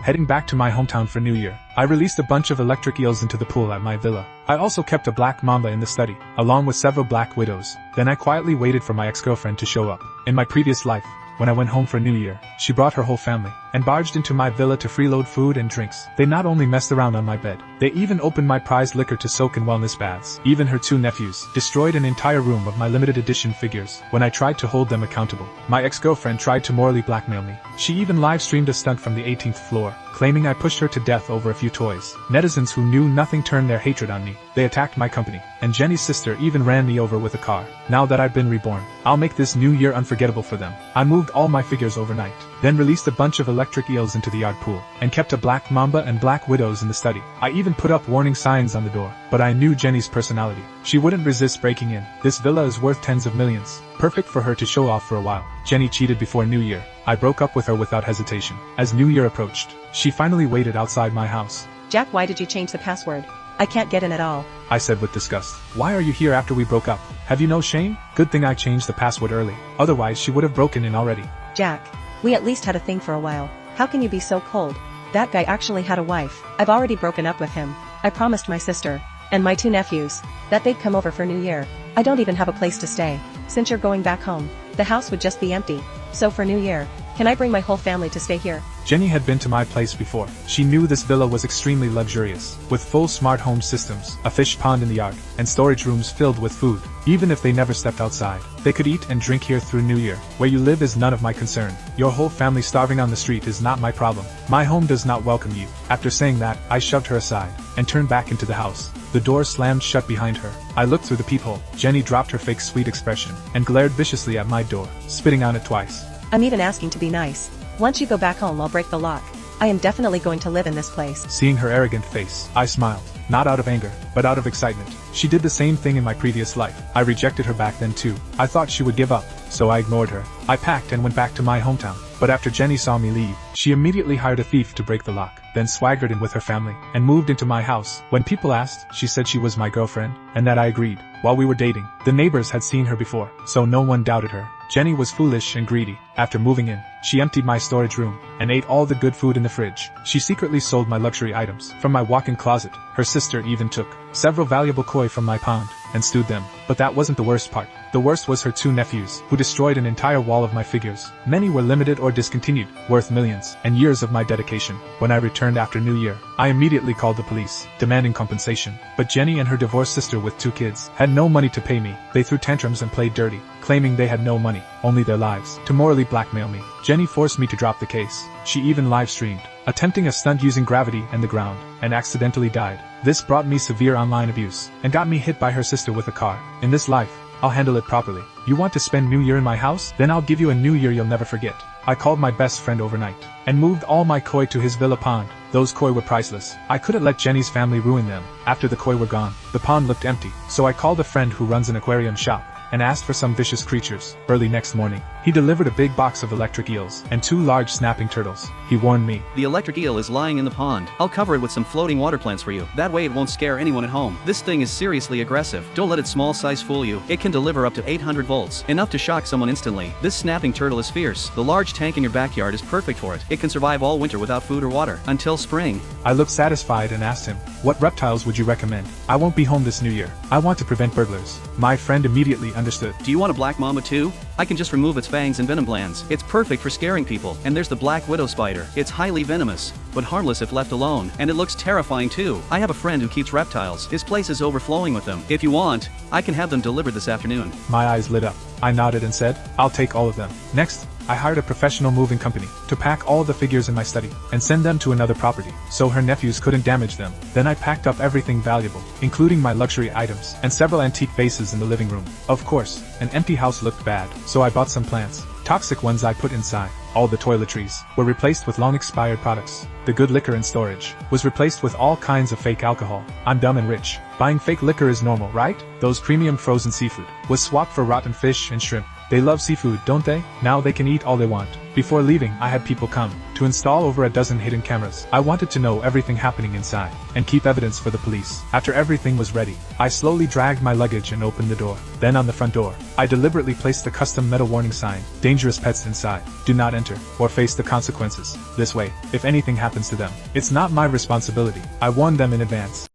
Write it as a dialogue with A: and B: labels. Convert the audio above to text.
A: heading back to my hometown for New Year. I released a bunch of electric eels into the pool at my villa. I also kept a black mamba in the study, along with several black widows. Then I quietly waited for my ex-girlfriend to show up. In my previous life, when I went home for New Year, she brought her whole family and barged into my villa to freeload food and drinks. They not only messed around on my bed, they even opened my prized liquor to soak in wellness baths. Even her 2 nephews destroyed an entire room of my limited edition figures when I tried to hold them accountable. My ex-girlfriend tried to morally blackmail me. She even live-streamed a stunt from the 18th floor, claiming I pushed her to death over a few toys. Netizens who knew nothing turned their hatred on me. They attacked my company, and Jenny's sister even ran me over with a car. Now that I've been reborn, I'll make this New Year unforgettable for them. I moved all my figures overnight, then released a bunch of electric eels into the yard pool, and kept a black mamba and black widows in the study. I even put up warning signs on the door, but I knew Jenny's personality. She wouldn't resist breaking in. This villa is worth tens of millions, perfect for her to show off for a while. Jenny cheated before New Year. I broke up with her without hesitation. As New Year approached, she finally waited outside my house.
B: Jack, why did you change the password? I can't get in at all.
A: I said with disgust. Why are you here after we broke up? Have you no shame? Good thing I changed the password early. Otherwise she would have broken in already.
B: Jack, we at least had a thing for a while. How can you be so cold? That guy actually had a wife. I've already broken up with him. I promised my sister and my 2 nephews that they'd come over for New Year. I don't even have a place to stay. Since you're going back home, the house would just be empty. So for New Year, can I bring my whole family to stay here?
A: Jenny had been to my place before. She knew this villa was extremely luxurious, with full smart home systems, a fish pond in the yard, and storage rooms filled with food. Even if they never stepped outside, they could eat and drink here through New Year. Where you live is none of my concern. Your whole family starving on the street is not my problem. My home does not welcome you. After saying that, I shoved her aside and turned back into the house. The door slammed shut behind her. I looked through the peephole. Jenny dropped her fake sweet expression and glared viciously at my door, spitting on it twice.
B: I'm even asking to be nice. Once you go back home, I'll break the lock. I am definitely going to live in this place.
A: Seeing her arrogant face, I smiled, not out of anger, but out of excitement. She did the same thing in my previous life. I rejected her back then too. I thought she would give up, so I ignored her. I packed and went back to my hometown. But after Jenny saw me leave, she immediately hired a thief to break the lock, then swaggered in with her family, and moved into my house. When people asked, she said she was my girlfriend, and that I agreed. While we were dating, the neighbors had seen her before, so no one doubted her. Jenny was foolish and greedy. After moving in, she emptied my storage room and ate all the good food in the fridge. She secretly sold my luxury items from my walk-in closet. Her sister even took several valuable koi from my pond and stewed them. But that wasn't the worst part. The worst was her 2 nephews, who destroyed an entire wall of my figures. Many were limited or discontinued, worth millions, and years of my dedication. When I returned after New Year, I immediately called the police, demanding compensation. But Jenny and her divorced sister with 2 kids had no money to pay me. They threw tantrums and played dirty, claiming they had no money, only their lives, to morally blackmail me. Jenny forced me to drop the case. She even live-streamed, attempting a stunt using gravity and the ground, and accidentally died. This brought me severe online abuse, and got me hit by her sister with a car. In this life, I'll handle it properly. You want to spend New Year in my house? Then I'll give you a New Year you'll never forget. I called my best friend overnight, and moved all my koi to his villa pond. Those koi were priceless. I couldn't let Jenny's family ruin them. After the koi were gone, the pond looked empty, so I called a friend who runs an aquarium shop, and asked for some vicious creatures. Early next morning, he delivered a big box of electric eels and 2 large snapping turtles. He warned me.
C: The electric eel is lying in the pond. I'll cover it with some floating water plants for you. That way it won't scare anyone at home. This thing is seriously aggressive. Don't let its small size fool you. It can deliver up to 800 volts, enough to shock someone instantly. This snapping turtle is fierce. The large tank in your backyard is perfect for it. It can survive all winter without food or water, until spring.
A: I looked satisfied and asked him, what reptiles would you recommend? I won't be home this New Year. I want to prevent burglars. My friend immediately understood.
C: Do you want a black mamba too? I can just remove its fangs and venom glands. It's perfect for scaring people. And there's the black widow spider. It's highly venomous, but harmless if left alone. And it looks terrifying too. I have a friend who keeps reptiles. His place is overflowing with them. If you want, I can have them delivered this afternoon.
A: My eyes lit up. I nodded and said, I'll take all of them. Next, I hired a professional moving company to pack all the figures in my study and send them to another property, so her nephews couldn't damage them. Then I packed up everything valuable, including my luxury items and several antique vases in the living room. Of course, an empty house looked bad, so I bought some plants. Toxic ones I put inside. All the toiletries were replaced with long-expired products. The good liquor in storage was replaced with all kinds of fake alcohol. I'm dumb and rich. Buying fake liquor is normal, right? Those premium frozen seafood was swapped for rotten fish and shrimp. They love seafood, don't they? Now they can eat all they want. Before leaving, I had people come to to install over a dozen hidden cameras. I wanted to know everything happening inside, and keep evidence for the police. After everything was ready, I slowly dragged my luggage and opened the door. Then on the front door, I deliberately placed the custom metal warning sign, "Dangerous pets inside. Do not enter, or face the consequences." This way, if anything happens to them, it's not my responsibility. I warned them in advance.